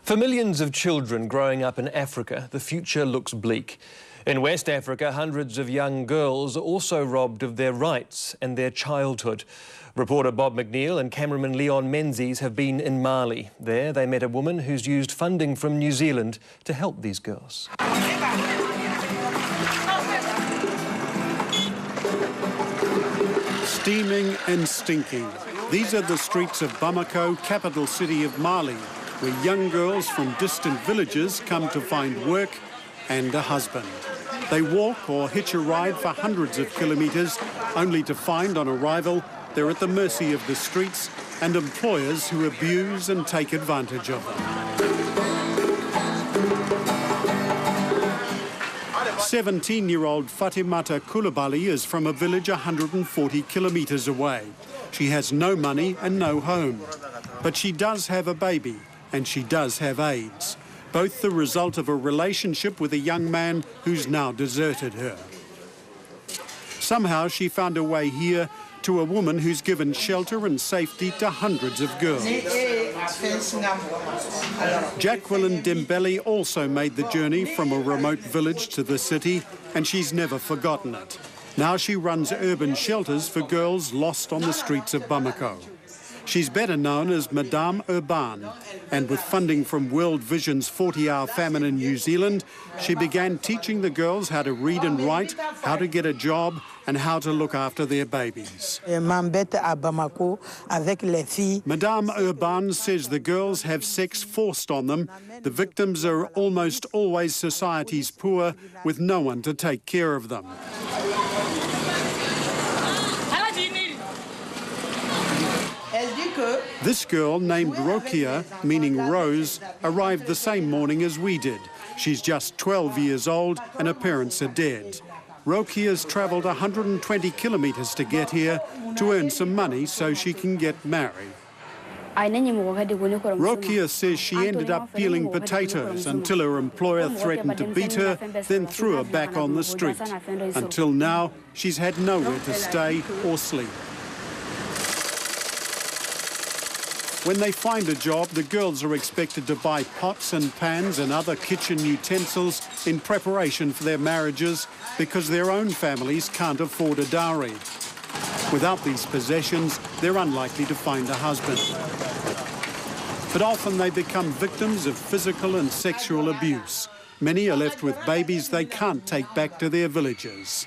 For millions of children growing up in Africa, the future looks bleak. In West Africa, hundreds of young girls are also robbed of their rights and their childhood. Reporter Bob McNeil and cameraman Leon Menzies have been in Mali. There, they met a woman who's used funding from New Zealand to help these girls. Steaming and stinking. These are the streets of Bamako, capital city of Mali, where young girls from distant villages come to find work and a husband. They walk or hitch a ride for hundreds of kilometres, only to find on arrival they're at the mercy of the streets and employers who abuse and take advantage of them. 17-year-old Fatimata Koulibaly is from a village 140 kilometres away. She has no money and no home. But she does have a baby, and she does have AIDS, both the result of a relationship with a young man who's now deserted her. Somehow she found her way here to a woman who's given shelter and safety to hundreds of girls. Jacqueline Dembele also made the journey from a remote village to the city, and she's never forgotten it. Now she runs urban shelters for girls lost on the streets of Bamako. She's better known as Madame Urban, and with funding from World Vision's 40-hour famine in New Zealand, she began teaching the girls how to read and write, how to get a job, and how to look after their babies. Madame Urban says the girls have sex forced on them. The victims are almost always society's poor, with no one to take care of them. This girl, named Rokia, meaning Rose, arrived the same morning as we did. She's just 12 years old and her parents are dead. Rokia's travelled 120 kilometres to get here to earn some money so she can get married. Rokia says she ended up peeling potatoes until her employer threatened to beat her, then threw her back on the street. Until now, she's had nowhere to stay or sleep. When they find a job, the girls are expected to buy pots and pans and other kitchen utensils in preparation for their marriages because their own families can't afford a dowry. Without these possessions, they're unlikely to find a husband. But often they become victims of physical and sexual abuse. Many are left with babies they can't take back to their villages.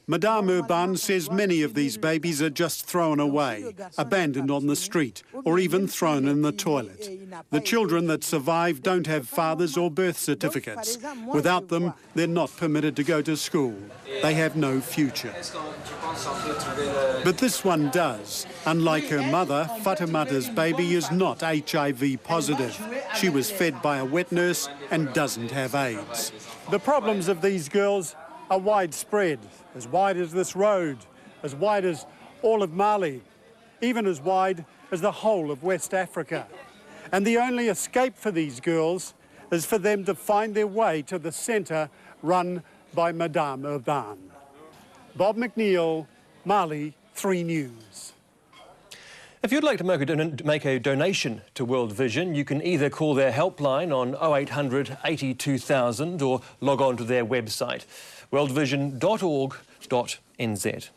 Madame Urban says many of these babies are just thrown away, abandoned on the street, or even thrown in the toilet. The children that survive don't have fathers or birth certificates. Without them, they're not permitted to go to school. They have no future. But this one does. Unlike her mother, Fatimata's baby is not HIV positive. She was fed by a wet nurse and doesn't have AIDS. The problems of these girls are widespread, as wide as this road, as wide as all of Mali, even as wide as the whole of West Africa. And the only escape for these girls is for them to find their way to the centre run by Madame Urban. Bob McNeil, Mali 3 News. If you'd like to make a donation to World Vision, you can either call their helpline on 0800 80 2000 or log on to their website, worldvision.org.nz.